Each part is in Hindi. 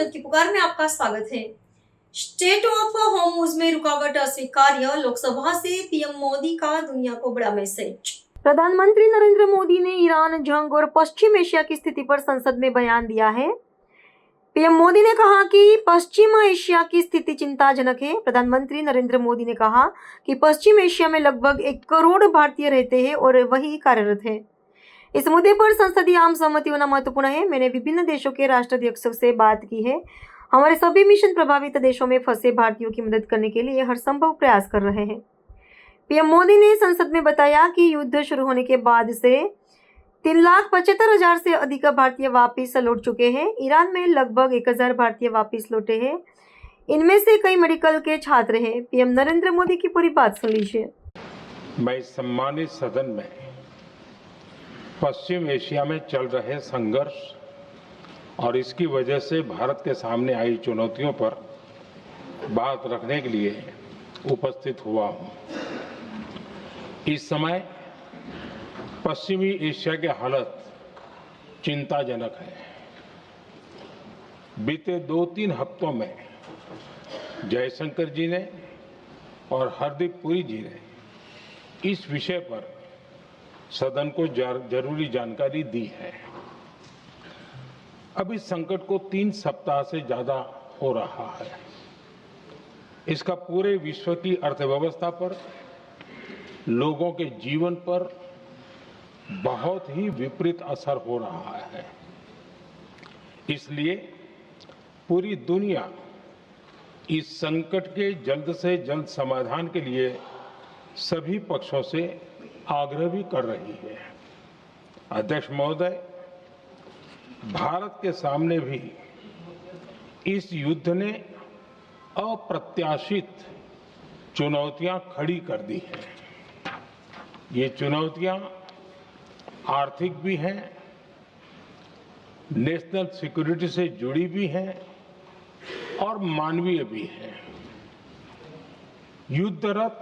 जनता की पुकार में आपका स्वागत है। स्टेट ऑफ होर्मुज में रुकावट अस्वीकार्य, लोकसभा से पीएम मोदी का दुनिया को बड़ा मैसेज। प्रधानमंत्री नरेंद्र मोदी ने ईरान, जंग और पश्चिम एशिया की स्थिति पर संसद में बयान दिया है। पीएम मोदी ने कहा कि पश्चिम एशिया की स्थिति चिंताजनक है। प्रधानमंत्री नरेंद्र मोदी ने कहा कि पश्चिम एशिया में लगभग 1 करोड़ भारतीय रहते हैं और वही कार्यरत है। इस मुद्दे पर संसदीय आम सहमति होना महत्वपूर्ण है। मैंने विभिन्न देशों के राष्ट्राध्यक्षों से बात की है। हमारे सभी मिशन प्रभावित देशों में फंसे भारतीयों की मदद करने के लिए हर संभव प्रयास कर रहे हैं। पीएम मोदी ने संसद में बताया कि युद्ध शुरू होने के बाद से 3,75,000 से अधिक भारतीय वापस लौट चुके हैं। ईरान में लगभग 1,000 भारतीय वापस लौटे हैं। इनमें से कई मेडिकल के छात्र हैं। पीएम नरेंद्र मोदी की पूरी बात सुन लीजिए। मैं इस सम्मानित सदन में पश्चिम एशिया में चल रहे संघर्ष और इसकी वजह से भारत के सामने आई चुनौतियों पर बात रखने के लिए उपस्थित हुआ हूं। इस समय पश्चिमी एशिया की हालत चिंताजनक है। बीते 2-3 हफ्तों में जयशंकर जी ने और हरदीप पुरी जी ने इस विषय पर सदन को जरूरी जानकारी दी है। अब इस संकट को 3 सप्ताह से ज्यादा हो रहा है। इसका पूरे विश्व की अर्थव्यवस्था पर, लोगों के जीवन पर बहुत ही विपरीत असर हो रहा है। इसलिए पूरी दुनिया इस संकट के जल्द से जल्द समाधान के लिए सभी पक्षों से आग्रह भी कर रही है। अध्यक्ष महोदय, भारत के सामने भी इस युद्ध ने अप्रत्याशित चुनौतियां खड़ी कर दी हैं। ये चुनौतियां आर्थिक भी हैं, नेशनल सिक्योरिटी से जुड़ी भी हैं और मानवीय भी हैं। युद्धरत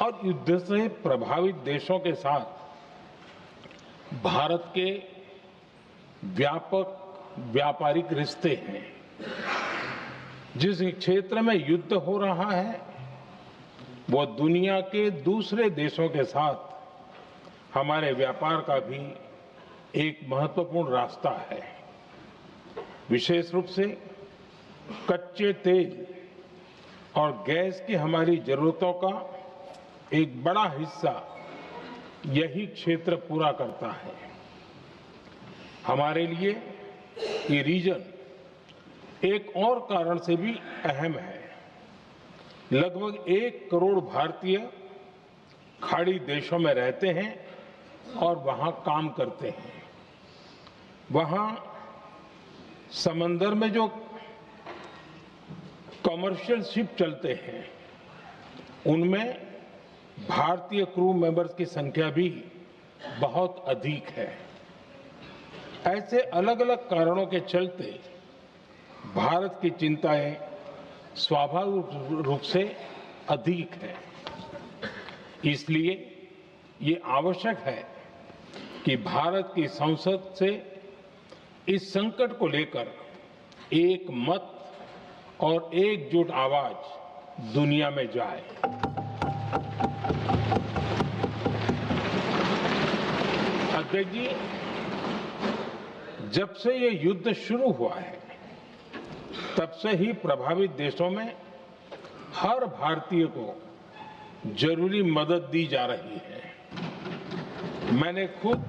और युद्ध से प्रभावित देशों के साथ भारत के व्यापक व्यापारिक रिश्ते हैं। जिस क्षेत्र में युद्ध हो रहा है वो दुनिया के दूसरे देशों के साथ हमारे व्यापार का भी एक महत्वपूर्ण रास्ता है। विशेष रूप से कच्चे तेल और गैस की हमारी जरूरतों का एक बड़ा हिस्सा यही क्षेत्र पूरा करता है। हमारे लिए ये रीजन एक और कारण से भी अहम है। लगभग 1 करोड़ भारतीय खाड़ी देशों में रहते हैं और वहां काम करते हैं। वहां समंदर में जो कमर्शियल शिप चलते हैं उनमें भारतीय क्रू मेंबर्स की संख्या भी बहुत अधिक है। ऐसे अलग अलग कारणों के चलते भारत की चिंताएं स्वाभाविक रूप से अधिक है। इसलिए ये आवश्यक है कि भारत की संसद से इस संकट को लेकर एक मत और एकजुट आवाज दुनिया में जाए। अध्यक्ष जी, जब से ये युद्ध शुरू हुआ है तब से ही प्रभावित देशों में हर भारतीय को जरूरी मदद दी जा रही है। मैंने खुद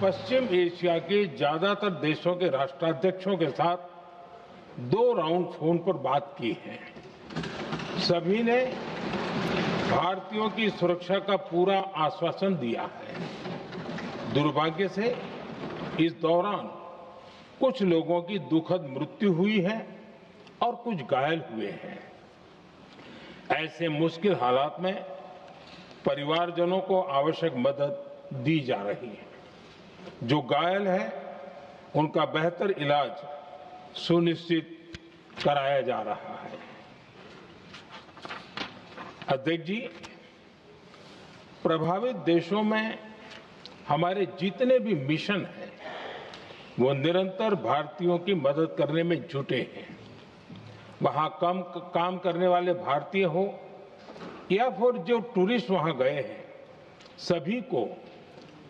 पश्चिम एशिया के ज्यादातर देशों के राष्ट्राध्यक्षों के साथ 2 राउंड फोन पर बात की है। सभी ने भारतीयों की सुरक्षा का पूरा आश्वासन दिया है। दुर्भाग्य से इस दौरान कुछ लोगों की दुखद मृत्यु हुई है और कुछ घायल हुए हैं। ऐसे मुश्किल हालात में परिवारजनों को आवश्यक मदद दी जा रही है। जो घायल है उनका बेहतर इलाज सुनिश्चित कराया जा रहा है। अध्यक्ष जी, प्रभावित देशों में हमारे जितने भी मिशन हैं वो निरंतर भारतीयों की मदद करने में जुटे हैं। वहां कम काम करने वाले भारतीय हो या फिर जो टूरिस्ट वहां गए हैं, सभी को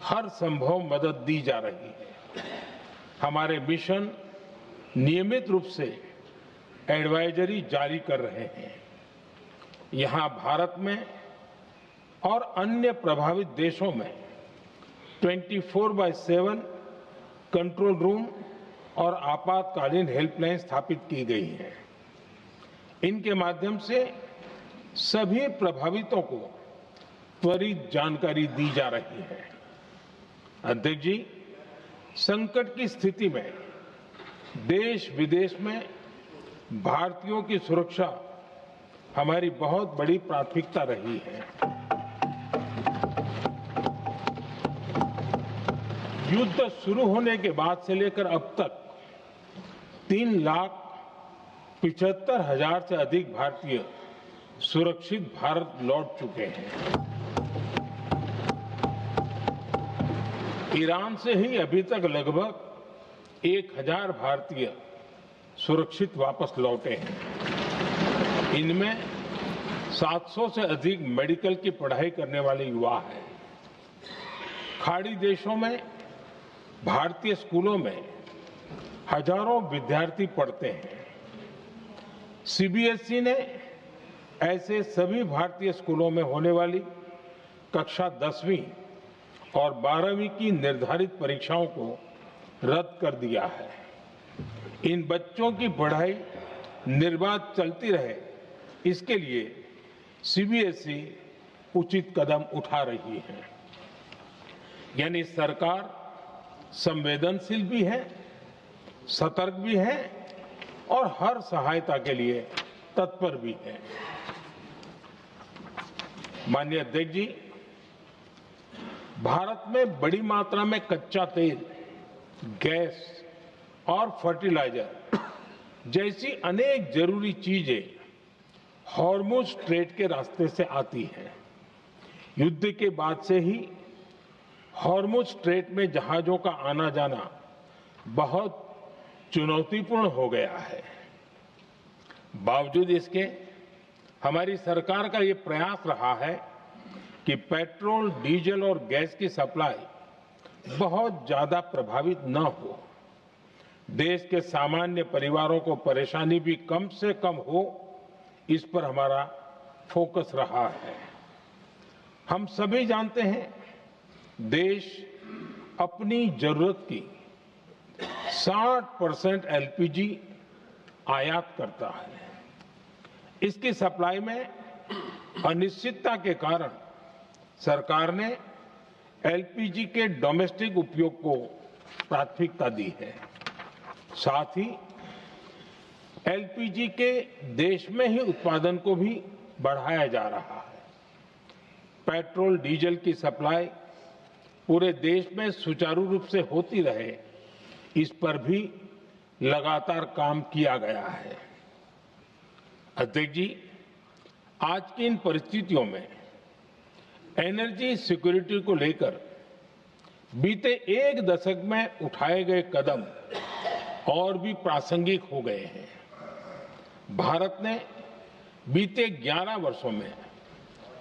हर संभव मदद दी जा रही है। हमारे मिशन नियमित रूप से एडवाइजरी जारी कर रहे हैं। यहां भारत में और अन्य प्रभावित देशों में 24/7 कंट्रोल रूम और आपातकालीन हेल्पलाइन स्थापित की गई है। इनके माध्यम से सभी प्रभावितों को त्वरित जानकारी दी जा रही है। अध्यक्ष जी, संकट की स्थिति में देश विदेश में भारतीयों की सुरक्षा हमारी बहुत बड़ी प्राथमिकता रही है। युद्ध शुरू होने के बाद से लेकर अब तक 3,75,000 से अधिक भारतीय सुरक्षित भारत लौट चुके हैं। ईरान से ही अभी तक लगभग 1,000 भारतीय सुरक्षित वापस लौटे हैं। इनमें 700 से अधिक मेडिकल की पढ़ाई करने वाले युवा हैं। खाड़ी देशों में भारतीय स्कूलों में हजारों विद्यार्थी पढ़ते हैं। सीबीएसई ने ऐसे सभी भारतीय स्कूलों में होने वाली कक्षा 10वीं और 12वीं की निर्धारित परीक्षाओं को रद्द कर दिया है। इन बच्चों की पढ़ाई निर्बाध चलती रहे, इसके लिए सीबीएसई उचित कदम उठा रही है। यानी सरकार संवेदनशील भी है, सतर्क भी है और हर सहायता के लिए तत्पर भी है। माननीय अध्यक्ष जी, भारत में बड़ी मात्रा में कच्चा तेल, गैस और फर्टिलाइजर जैसी अनेक जरूरी चीजें हॉर्मुज स्ट्रेट के रास्ते से आती हैं। युद्ध के बाद से ही हॉर्मुज स्ट्रेट में जहाजों का आना जाना बहुत चुनौतीपूर्ण हो गया है। बावजूद इसके हमारी सरकार का ये प्रयास रहा है कि पेट्रोल, डीजल और गैस की सप्लाई बहुत ज्यादा प्रभावित न हो। देश के सामान्य परिवारों को परेशानी भी कम से कम हो, इस पर हमारा फोकस रहा है। हम सभी जानते हैं, देश अपनी जरूरत की 60% एलपीजी आयात करता है। इसकी सप्लाई में अनिश्चितता के कारण सरकार ने एलपीजी के डोमेस्टिक उपयोग को प्राथमिकता दी है। साथ ही एलपीजी के देश में ही उत्पादन को भी बढ़ाया जा रहा है। पेट्रोल, डीजल की सप्लाई पूरे देश में सुचारू रूप से होती रहे, इस पर भी लगातार काम किया गया है। अध्यक्ष जी, आज की इन परिस्थितियों में एनर्जी सिक्योरिटी को लेकर बीते एक दशक में उठाए गए कदम और भी प्रासंगिक हो गए हैं। भारत ने बीते 11 वर्षों में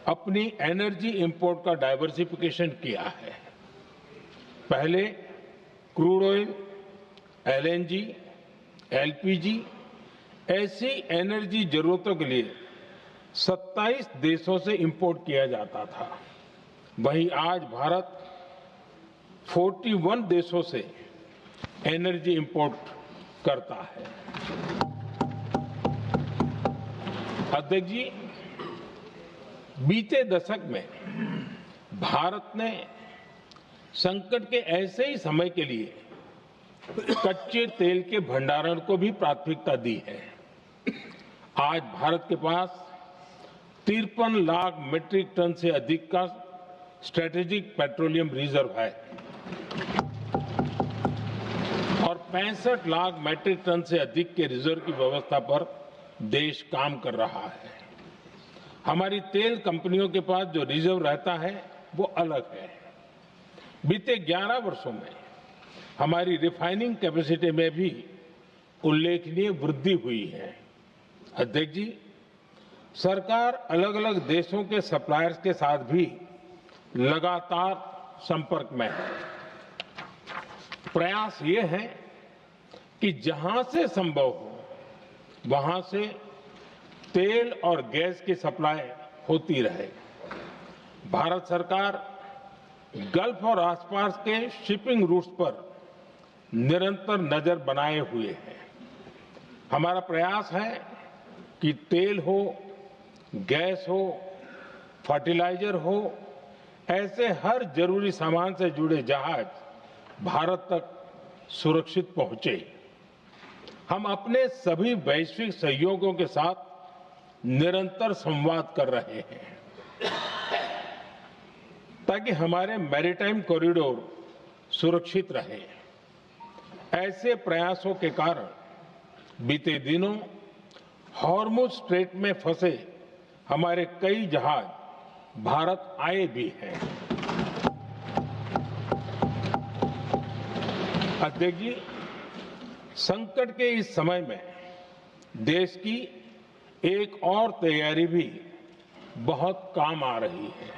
अपनी एनर्जी इंपोर्ट का डाइवर्सिफिकेशन किया है। पहले क्रूड ऑयल, एलएनजी, एलपीजी ऐसी एनर्जी जरूरतों के लिए 27 देशों से इंपोर्ट किया जाता था। वहीं आज भारत 41 देशों से एनर्जी इंपोर्ट करता है। अध्यक्ष जी, बीते दशक में भारत ने संकट के ऐसे ही समय के लिए कच्चे तेल के भंडारण को भी प्राथमिकता दी है। आज भारत के पास 53 लाख मीट्रिक टन से अधिक का स्ट्रेटेजिक पेट्रोलियम रिजर्व है और 65 लाख मीट्रिक टन से अधिक के रिजर्व की व्यवस्था पर देश काम कर रहा है। हमारी तेल कंपनियों के पास जो रिजर्व रहता है वो अलग है। बीते 11 वर्षों में हमारी रिफाइनिंग कैपेसिटी में भी उल्लेखनीय वृद्धि हुई है। अध्यक्ष जी, सरकार अलग अलग देशों के सप्लायर्स के साथ भी लगातार संपर्क में है। प्रयास ये है कि जहां से संभव हो वहां से तेल और गैस की सप्लाई होती रहे। भारत सरकार गल्फ और आसपास के शिपिंग रूट्स पर निरंतर नजर बनाए हुए है। हमारा प्रयास है कि तेल हो, गैस हो, फर्टिलाइजर हो, ऐसे हर जरूरी सामान से जुड़े जहाज भारत तक सुरक्षित पहुंचे। हम अपने सभी वैश्विक सहयोगियों के साथ निरंतर संवाद कर रहे हैं ताकि हमारे मैरीटाइम कॉरिडोर सुरक्षित रहे। ऐसे प्रयासों के कारण बीते दिनों हॉर्मुज स्ट्रेट में फंसे हमारे कई जहाज भारत आए भी हैं। अध्यक्ष जी, संकट के इस समय में देश की एक और तैयारी भी बहुत काम आ रही है।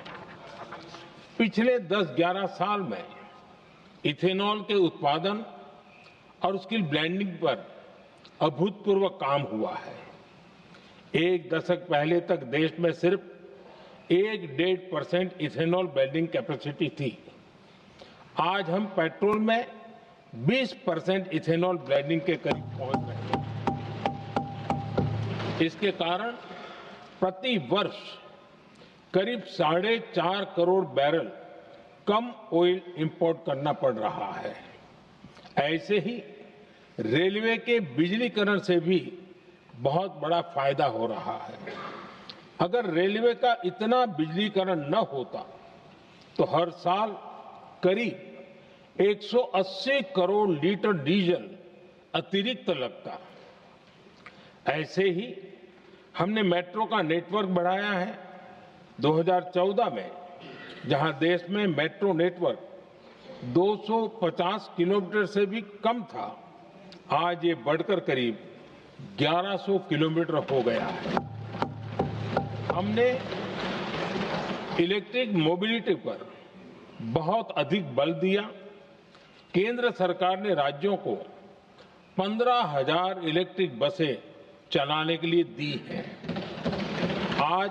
पिछले 10-11 साल में इथेनॉल के उत्पादन और उसकी ब्लेंडिंग पर अभूतपूर्व काम हुआ है। एक दशक पहले तक देश में सिर्फ 1-1.5% इथेनॉल ब्लेंडिंग कैपेसिटी थी। आज हम पेट्रोल में 20% इथेनॉल ब्लेंडिंग के करीब पहुंच रहे हैं। इसके कारण प्रति वर्ष करीब 4.5 करोड़ बैरल कम ऑयल इंपोर्ट करना पड़ रहा है। ऐसे ही रेलवे के बिजलीकरण से भी बहुत बड़ा फायदा हो रहा है। अगर रेलवे का इतना बिजलीकरण न होता तो हर साल करीब 180 करोड़ लीटर डीजल अतिरिक्त लगता। ऐसे ही हमने मेट्रो का नेटवर्क बढ़ाया है। 2014 में जहां देश में मेट्रो नेटवर्क 250 किलोमीटर से भी कम था, आज ये बढ़कर करीब 1100 किलोमीटर हो गया है। हमने इलेक्ट्रिक मोबिलिटी पर बहुत अधिक बल दिया। केंद्र सरकार ने राज्यों को 15,000 इलेक्ट्रिक बसें चलाने के लिए दी है। आज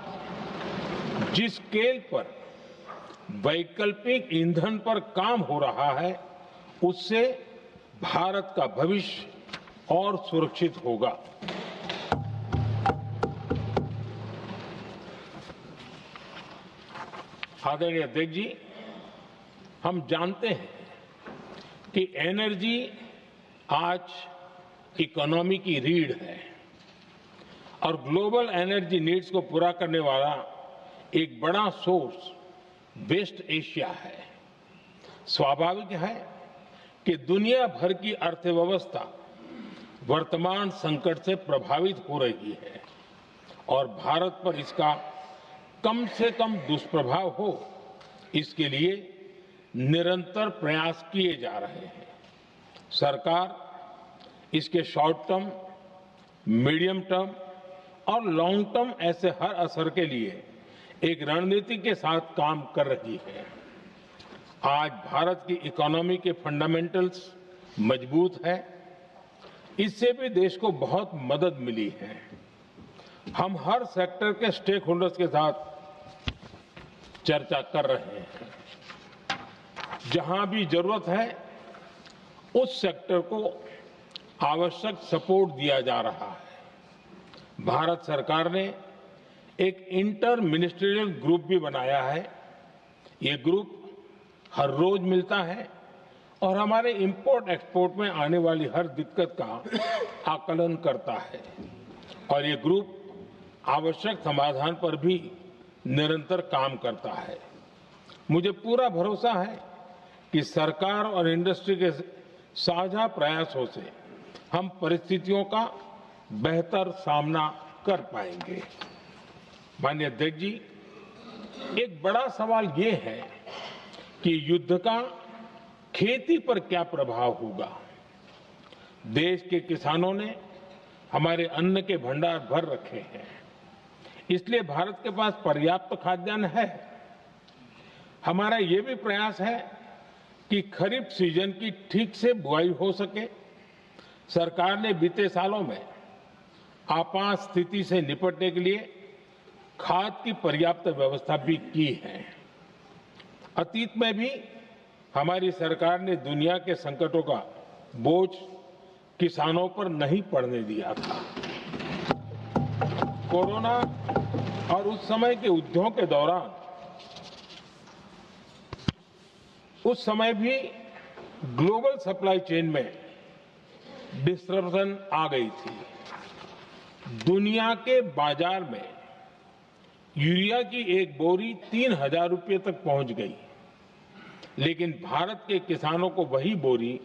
जिस स्केल पर वैकल्पिक ईंधन पर काम हो रहा है, उससे भारत का भविष्य और सुरक्षित होगा। आदरणीय अध्यक्ष जी, हम जानते हैं कि एनर्जी आज इकोनॉमी की रीढ़ है और ग्लोबल एनर्जी नीड्स को पूरा करने वाला एक बड़ा सोर्स वेस्ट एशिया है। स्वाभाविक है कि दुनिया भर की अर्थव्यवस्था वर्तमान संकट से प्रभावित हो रही है और भारत पर इसका कम से कम दुष्प्रभाव हो, इसके लिए निरंतर प्रयास किए जा रहे हैं। सरकार इसके शॉर्ट टर्म, मीडियम टर्म और लॉन्ग टर्म ऐसे हर असर के लिए एक रणनीति के साथ काम कर रही है। आज भारत की इकोनॉमी के फंडामेंटल्स मजबूत है। इससे भी देश को बहुत मदद मिली है। हम हर सेक्टर के स्टेक होल्डर्स के साथ चर्चा कर रहे हैं। जहां भी जरूरत है उस सेक्टर को आवश्यक सपोर्ट दिया जा रहा है। भारत सरकार ने एक इंटर मिनिस्ट्रियल ग्रुप भी बनाया है। ये ग्रुप हर रोज मिलता है और हमारे इंपोर्ट एक्सपोर्ट में आने वाली हर दिक्कत का आकलन करता है और ये ग्रुप आवश्यक समाधान पर भी निरंतर काम करता है। मुझे पूरा भरोसा है कि सरकार और इंडस्ट्री के साझा प्रयासों से हम परिस्थितियों का बेहतर सामना कर पाएंगे। माननीय अध्यक्ष जी, एक बड़ा सवाल ये है कि युद्ध का खेती पर क्या प्रभाव होगा। देश के किसानों ने हमारे अन्न के भंडार भर रखे हैं, इसलिए भारत के पास पर्याप्त खाद्यान्न है। हमारा ये भी प्रयास है कि खरीफ सीजन की ठीक से बुआई हो सके। सरकार ने बीते सालों में आपात स्थिति से निपटने के लिए खाद की पर्याप्त व्यवस्था भी की है। अतीत में भी हमारी सरकार ने दुनिया के संकटों का बोझ किसानों पर नहीं पड़ने दिया था। कोरोना और उस समय के युद्धों के दौरान उस समय भी ग्लोबल सप्लाई चेन में डिस्टरप्शन आ गई थी। दुनिया के बाजार में यूरिया की एक बोरी 3,000 रुपये तक पहुंच गई, लेकिन भारत के किसानों को वही बोरी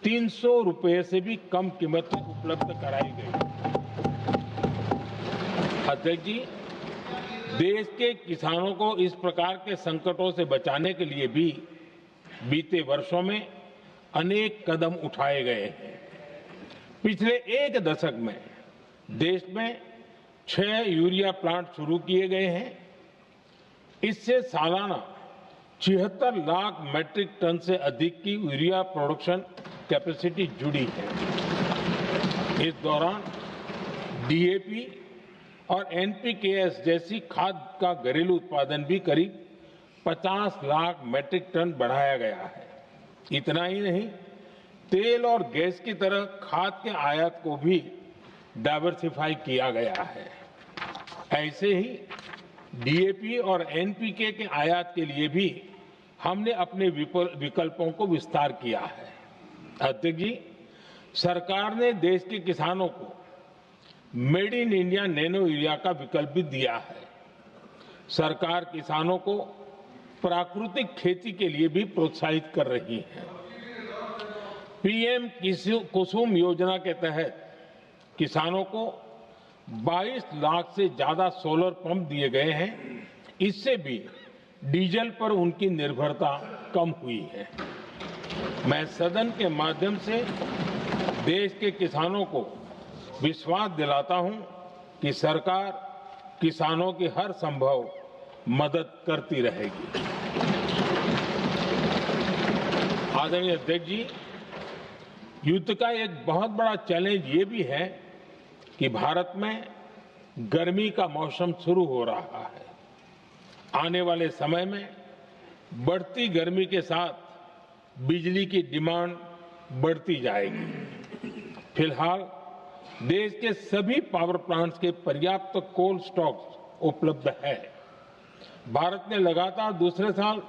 300 रुपये से भी कम कीमत में उपलब्ध कराई गई। अध्यक्ष जी, देश के किसानों को इस प्रकार के संकटों से बचाने के लिए भी बीते वर्षों में अनेक कदम उठाए गए हैं। पिछले एक दशक में देश में 6 यूरिया प्लांट शुरू किए गए हैं। इससे सालाना 76 लाख मैट्रिक टन से अधिक की यूरिया प्रोडक्शन कैपेसिटी जुड़ी है। इस दौरान डीएपी और एनपीकेएस जैसी खाद का घरेलू उत्पादन भी करीब 50 लाख मैट्रिक टन बढ़ाया गया है। इतना ही नहीं, तेल और गैस की तरह खाद के आयात को भी डाइवर्सिफाई किया गया है। ऐसे ही डीएपी और एनपीके के आयात के लिए भी हमने अपने विकल्पों को विस्तार किया है। अध्यक्ष जी, सरकार ने देश के किसानों को made in India nano urea का विकल्प भी दिया है। सरकार किसानों को प्राकृतिक खेती के लिए भी प्रोत्साहित कर रही है। पीएम कुसुम योजना के तहत किसानों को 22 लाख से ज्यादा सोलर पंप दिए गए हैं। इससे भी डीजल पर उनकी निर्भरता कम हुई है। मैं सदन के माध्यम से देश के किसानों को विश्वास दिलाता हूं कि सरकार किसानों की हर संभव मदद करती रहेगी। आदरणीय अध्यक्ष जी, युद्ध का एक बहुत बड़ा चैलेंज ये भी है कि भारत में गर्मी का मौसम शुरू हो रहा है। आने वाले समय में बढ़ती गर्मी के साथ बिजली की डिमांड बढ़ती जाएगी। फिलहाल देश के सभी पावर प्लांट्स के पर्याप्त कोल स्टॉक उपलब्ध है। भारत ने लगातार दूसरे साल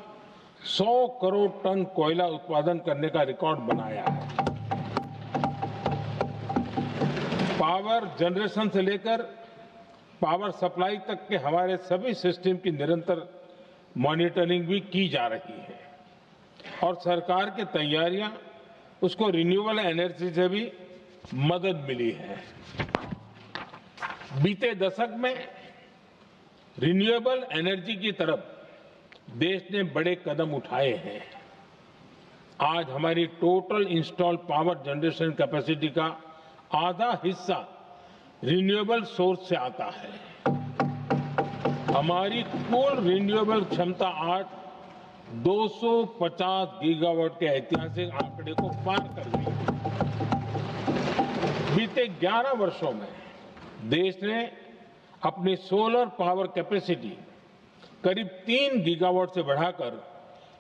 100 करोड़ टन कोयला उत्पादन करने का रिकॉर्ड बनाया है। पावर जनरेशन से लेकर पावर सप्लाई तक के हमारे सभी सिस्टम की निरंतर मॉनिटरिंग भी की जा रही है और सरकार की तैयारियां उसको रिन्यूएबल एनर्जी से भी मदद मिली है। बीते दशक में रिन्यूएबल एनर्जी की तरफ देश ने बड़े कदम उठाए हैं। आज हमारी total installed power generation capacity का आधा हिस्सा रिन्यूएबल सोर्स से आता है। हमारी कुल रिन्यूएबल क्षमता आज 250 गीगावाट के ऐतिहासिक आंकड़े को पार कर गई है। बीते 11 वर्षों में देश ने अपनी सोलर पावर कैपेसिटी करीब 3 गीगावाट से बढ़ाकर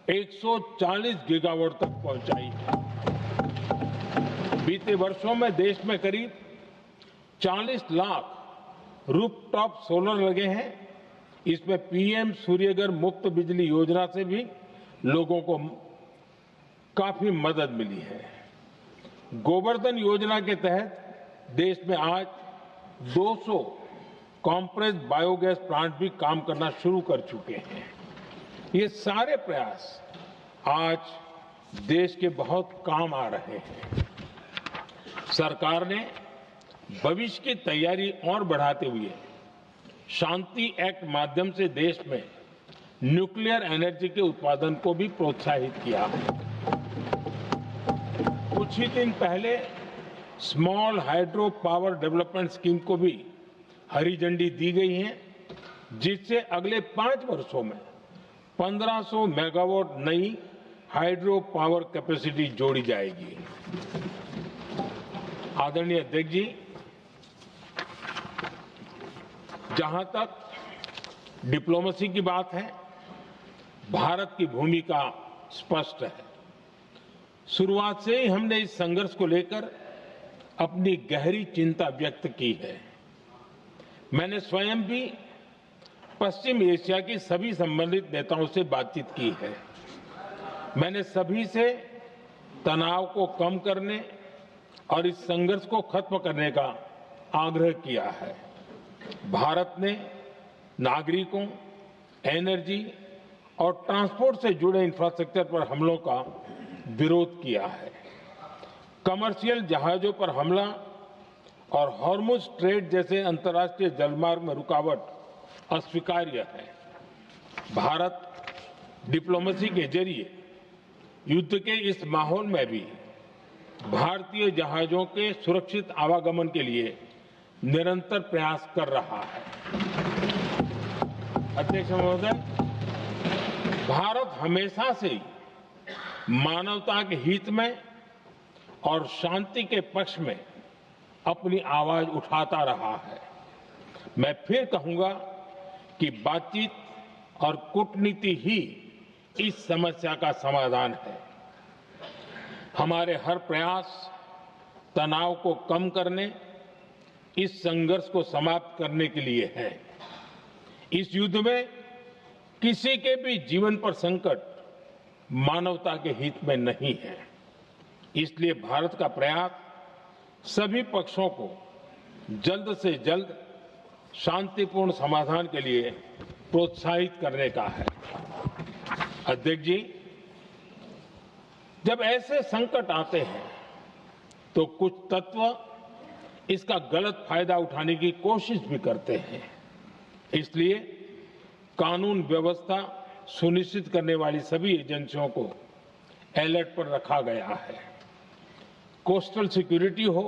140 गीगावाट तक पहुंचाई है। बीते वर्षों में देश में करीब 40 लाख रूफटॉप सोलर लगे हैं। इसमें पीएम सूर्यघर मुफ्त बिजली योजना से भी लोगों को काफी मदद मिली है। गोवर्धन योजना के तहत देश में आज 200 कॉम्प्रेस्ड बायोगैस प्लांट भी काम करना शुरू कर चुके हैं। ये सारे प्रयास आज देश के बहुत काम आ रहे हैं। सरकार ने भविष्य की तैयारी और बढ़ाते हुए शांति एक्ट माध्यम से देश में न्यूक्लियर एनर्जी के उत्पादन को भी प्रोत्साहित किया है। कुछ ही दिन पहले small hydro power development scheme को भी हरी झंडी दी गई है, जिससे अगले 5 वर्षों में 1500 मेगावाट नई हाइड्रो पावर कैपेसिटी जोड़ी जाएगी। आदरणीय अध्यक्ष जी, जहां तक डिप्लोमेसी की बात है, भारत की भूमिका स्पष्ट है। शुरुआत से ही हमने इस संघर्ष को लेकर अपनी गहरी चिंता व्यक्त की है। मैंने स्वयं भी पश्चिम एशिया की सभी संबंधित नेताओं से बातचीत की है। मैंने सभी से तनाव को कम करने और इस संघर्ष को खत्म करने का आग्रह किया है। भारत ने नागरिकों, एनर्जी और ट्रांसपोर्ट से जुड़े इंफ्रास्ट्रक्चर पर हमलों का विरोध किया है। कमर्शियल जहाजों पर हमला और हॉर्मुज स्ट्रेट जैसे अंतर्राष्ट्रीय जलमार्ग में रुकावट अस्वीकार्य है। भारत डिप्लोमेसी के जरिए युद्ध के इस माहौल में भी भारतीय जहाजों के सुरक्षित आवागमन के लिए निरंतर प्रयास कर रहा है। अध्यक्ष महोदय, भारत हमेशा से ही मानवता के हित में और शांति के पक्ष में अपनी आवाज उठाता रहा है। मैं फिर कहूंगा कि बातचीत और कूटनीति ही इस समस्या का समाधान है। हमारे हर प्रयास तनाव को कम करने, इस संघर्ष को समाप्त करने के लिए है। इस युद्ध में किसी के भी जीवन पर संकट मानवता के हित में नहीं है। इसलिए भारत का प्रयास सभी पक्षों को जल्द से जल्द शांतिपूर्ण समाधान के लिए प्रोत्साहित करने का है। अध्यक्ष जी, जब ऐसे संकट आते हैं तो कुछ तत्व इसका गलत फायदा उठाने की कोशिश भी करते हैं। इसलिए कानून व्यवस्था सुनिश्चित करने वाली सभी एजेंसियों को अलर्ट पर रखा गया है। कोस्टल सिक्योरिटी हो,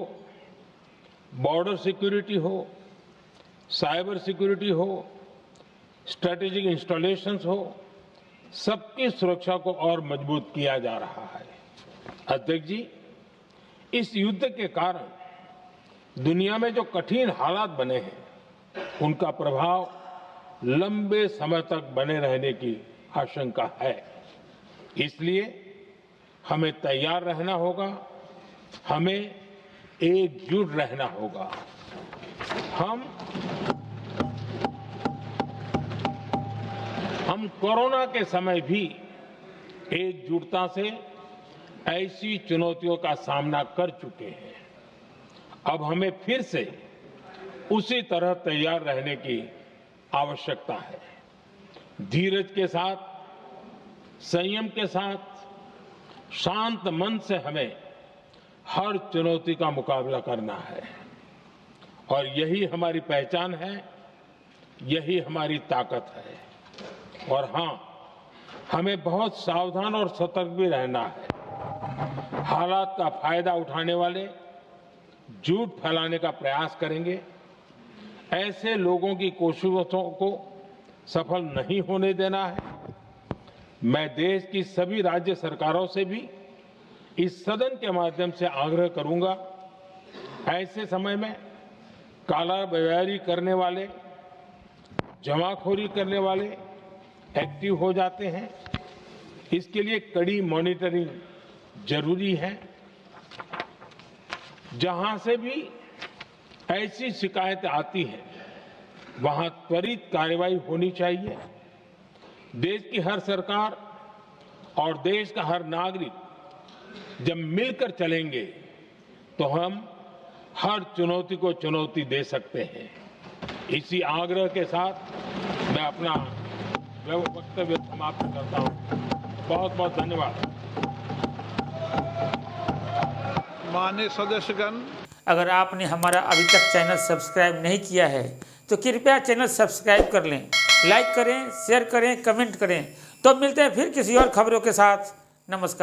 बॉर्डर सिक्योरिटी हो, साइबर सिक्योरिटी हो, स्ट्रेटेजिक इंस्टॉलेशंस हो, सबकी सुरक्षा को और मजबूत किया जा रहा है। अध्यक्ष जी, इस युद्ध के कारण दुनिया में जो कठिन हालात बने हैं, उनका प्रभाव लंबे समय तक बने रहने की आशंका है। इसलिए हमें तैयार रहना होगा, हमें एकजुट रहना होगा। हम कोरोना के समय भी एकजुटता से ऐसी चुनौतियों का सामना कर चुके हैं। अब हमें फिर से उसी तरह तैयार रहने की आवश्यकता है। धीरज के साथ, संयम के साथ, शांत मन से हमें हर चुनौती का मुकाबला करना है और यही हमारी पहचान है, यही हमारी ताकत है। और हां, हमें बहुत सावधान और सतर्क भी रहना है। हालात का फायदा उठाने वाले झूठ फैलाने का प्रयास करेंगे, ऐसे लोगों की कोशिशों को सफल नहीं होने देना है। मैं देश की सभी राज्य सरकारों से भी इस सदन के माध्यम से आग्रह करूंगा, ऐसे समय में कालाबाजारी करने वाले, जमाखोरी करने वाले एक्टिव हो जाते हैं। इसके लिए कड़ी मॉनिटरिंग जरूरी है। जहां से भी ऐसी शिकायतें आती हैं, वहां त्वरित कार्रवाई होनी चाहिए। देश की हर सरकार और देश का हर नागरिक जब मिलकर चलेंगे तो हम हर चुनौती को चुनौती दे सकते हैं। इसी आग्रह के साथ मैं अपना वक्तव्य समाप्त करता हूं। बहुत बहुत धन्यवाद। माननीय सदस्यगण, अगर आपने हमारा अभी तक चैनल सब्सक्राइब नहीं किया है तो कृपया चैनल सब्सक्राइब कर लें, लाइक करें, शेयर करें, कमेंट करें। तो मिलते हैं फिर किसी और खबरों के साथ। नमस्कार।